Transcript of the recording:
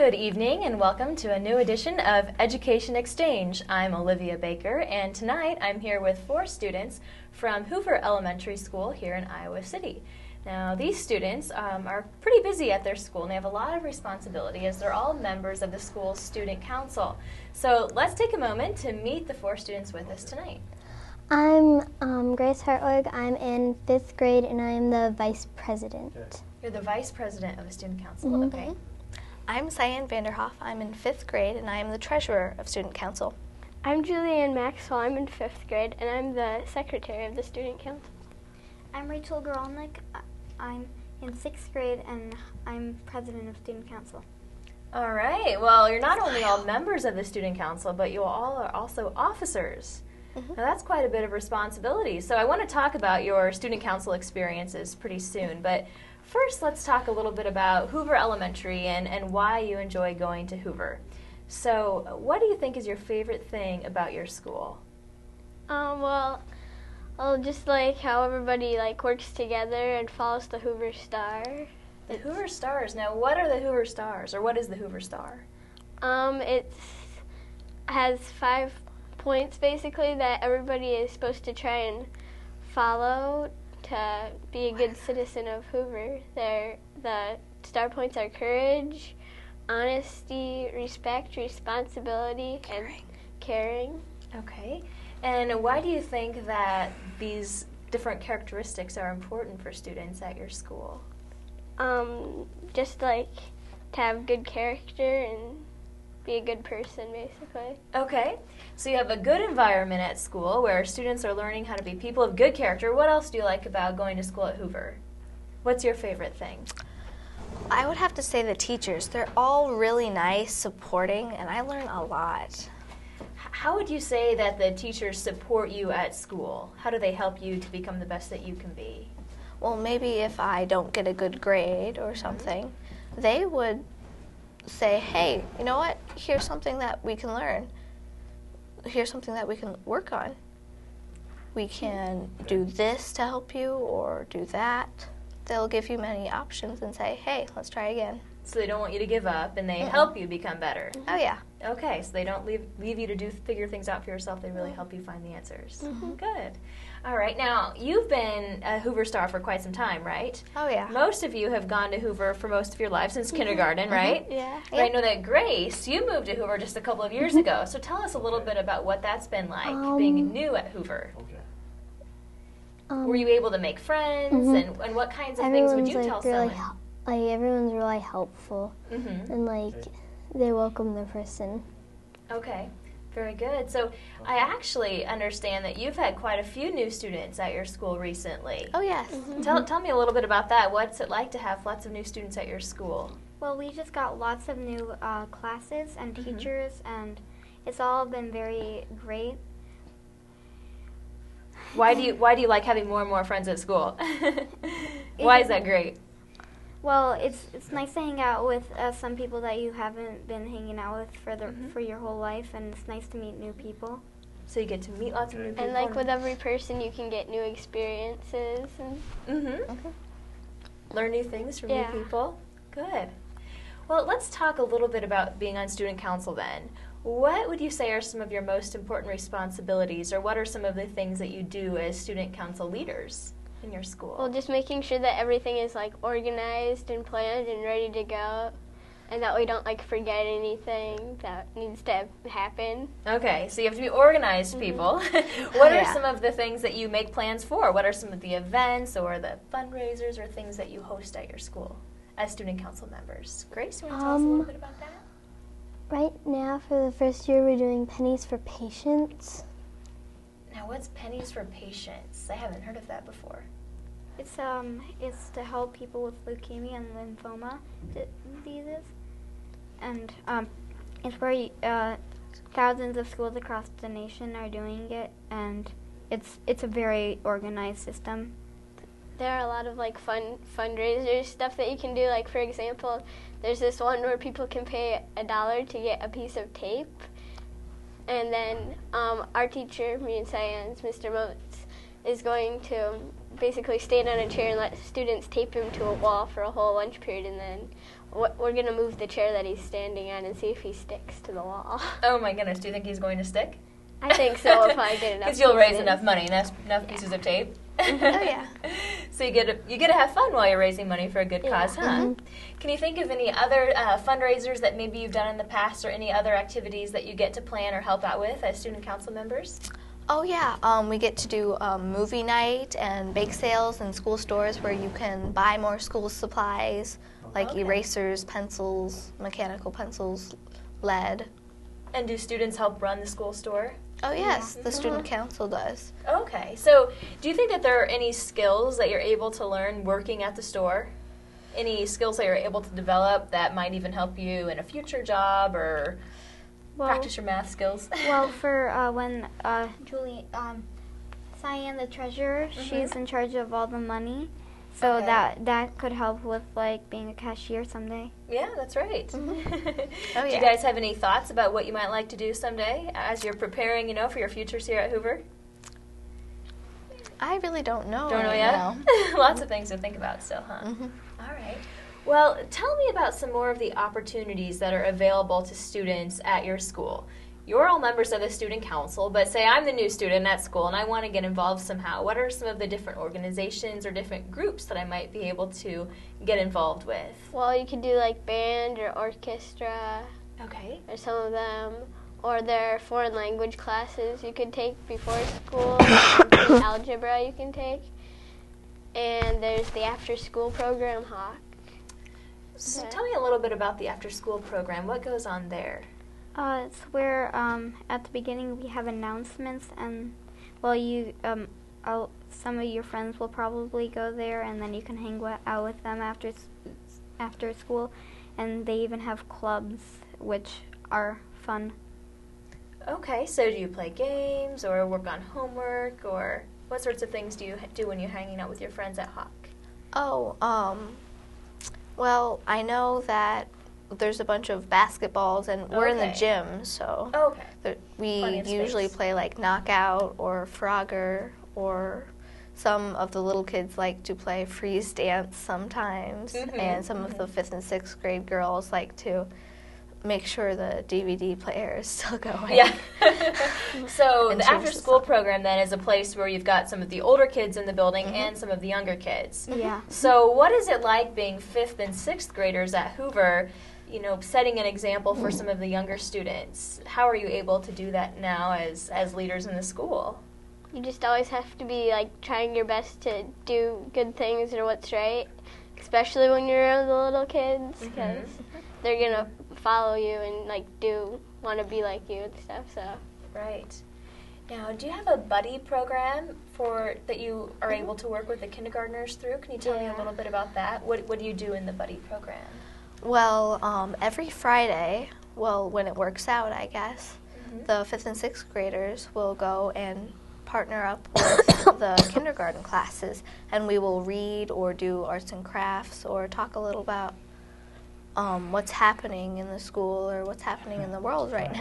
Good evening and welcome to a new edition of Education Exchange. I'm Olivia Baker, and tonight I'm here with 4 students from Hoover Elementary School here in Iowa City. Now these students are pretty busy at their school and they have a lot of responsibility as they're all members of the school's student council. So let's take a moment to meet the 4 students with us tonight. I'm Grace Hartwig. I'm in 5th grade and I'm the vice president. Okay. You're the vice president of the student council, Mm-hmm. okay. I'm Cyan Vanderhoff. I'm in 5th grade and I am the treasurer of student council. I'm Julianne Maxwell. I'm in 5th grade and I'm the secretary of the student council. I'm Rachel Gorolnik. I'm in 6th grade and I'm president of student council. All right. Well, you're not only all members of the student council, but you all are also officers. Mm-hmm. Now that's quite a bit of responsibility. So I want to talk about your student council experiences pretty soon, but first let's talk a little bit about Hoover Elementary and why you enjoy going to Hoover. So what do you think is your favorite thing about your school? Well, just like how everybody works together and follows the Hoover Star. The Hoover Stars. Now what are the Hoover Stars, or what is the Hoover Star? It has 5 points basically that everybody is supposed to try and follow to be a good citizen of Hoover. The star points are courage, honesty, respect, responsibility, and caring. Okay. And why do you think that these different characteristics are important for students at your school? Just to have good character and be a good person, basically. Okay. So you have a good environment at school where students are learning how to be people of good character. What else do you like about going to school at Hoover? What's your favorite thing? I would have to say the teachers. They're all really nice, supporting, and I learn a lot. How would you say that the teachers support you at school? How do they help you to become the best that you can be? Well, maybe if I don't get a good grade or something, they would say, hey, you know what? Here's something that we can learn. Here's something that we can work on. We can do this to help you or do that. They'll give you many options and say, hey, let's try again. So they don't want you to give up, and they help you become better. Oh, yeah. Okay, so they don't leave you to figure things out for yourself. They really help you find the answers. Good. All right, now, you've been a Hoover Star for quite some time, right? Oh, yeah. Most of you have gone to Hoover for most of your life, since kindergarten, right? Yeah. But I know that Grace, you moved to Hoover just a couple of years ago. So tell us a little bit about what that's been like, being new at Hoover. Were you able to make friends, and what kinds of things would you tell someone? Everyone's really helpful, and they welcome the person. Okay, very good. So I actually understand that you've had quite a few new students at your school recently. Oh, yes. Tell me a little bit about that. What's it like to have lots of new students at your school? Well, we just got lots of new classes and teachers, and it's all been very great. Why do you like having more and more friends at school? Why is that great? Well, it's nice to hang out with some people that you haven't been hanging out with for your whole life, and it's nice to meet new people. So you get to meet lots of new people. And with every person, you can get new experiences and learn new things from new people. Good. Well, let's talk a little bit about being on student council then. What would you say are some of your most important responsibilities, or what are some of the things that you do as student council leaders in your school? Well, just making sure that everything is organized and planned and ready to go, and that we don't forget anything that needs to happen. Okay, so you have to be organized, people. What are some of the things that you make plans for? What are some of the events or the fundraisers or things that you host at your school as student council members? Grace, you want to tell us a little bit about that? Right now, for the first year, we're doing Pennies for Patients. Now, what's Pennies for Patients? I haven't heard of that before. It's to help people with leukemia and lymphoma diseases, and it's where thousands of schools across the nation are doing it, and it's a very organized system. There are a lot of fundraisers stuff that you can do. For example, there's this one where people can pay $1 to get a piece of tape, and then our teacher, me and Cyan's, Mr. Motes, is going to basically stand on a chair and let students tape him to a wall for a whole lunch period, and then we're going to move the chair that he's standing on and see if he sticks to the wall. Oh my goodness, do you think he's going to stick? I think so if I get enough. Because you'll raise pieces. enough money, enough pieces of tape. Oh yeah. So you get to have fun while you're raising money for a good cause, huh? Can you think of any other fundraisers that maybe you've done in the past, or any other activities that you get to plan or help out with as student council members? Oh yeah, we get to do movie night and bake sales in school stores where you can buy more school supplies like erasers, pencils, mechanical pencils, lead. And do students help run the school store? Oh yes, the student council does. Okay, so do you think that there are any skills that you're able to learn working at the store? Any skills that you're able to develop that might even help you in a future job, or practice your math skills? Well, for when Julie, Cyan, the treasurer, she's in charge of all the money, so that could help with like being a cashier someday. Yeah, that's right. Oh, Do yeah. you guys have any thoughts about what you might like to do someday as you're preparing, for your futures here at Hoover? I really don't know. Don't know right yet? now. Lots of things to think about still, huh? All right. Well, tell me about some more of the opportunities that are available to students at your school. You're all members of the student council, but say I'm the new student at school and I want to get involved somehow. What are some of the different organizations or different groups that I might be able to get involved with? Well, you could do like band or orchestra, Okay. or some of them, or there are foreign language classes you could take before school, algebra you can take, and there's the after-school program, Hawk. So tell me a little bit about the after-school program. What goes on there? It's where at the beginning we have announcements, and some of your friends will probably go there, and then you can hang out with them after school, and they even have clubs which are fun. Okay, so do you play games or work on homework, or what sorts of things do you do when you're hanging out with your friends at Hawk? Oh, well, I know that there's a bunch of basketballs, and we're in the gym, so we usually play like knockout or Frogger, or some of the little kids like to play freeze dance sometimes, and some of the 5th and 6th grade girls like to make sure the DVD player is still going. Yeah. So And the change the after-school song. program then is a place where you've got some of the older kids in the building and some of the younger kids. Yeah. So what is it like being 5th and 6th graders at Hoover, setting an example for some of the younger students? How are you able to do that now as leaders in the school? You just always have to be like trying your best to do good things or what's right, especially when you're around the little kids, because they're gonna follow you and like want to be like you and stuff. So Right. Now, do you have a buddy program that you are able to work with the kindergartners through? Can you tell me a little bit about that? What do you do in the buddy program? Well, every Friday, when it works out, I guess, the 5th and 6th graders will go and partner up with the kindergarten classes, and we will read or do arts and crafts or talk a little about what's happening in the school or what's happening in the world right now.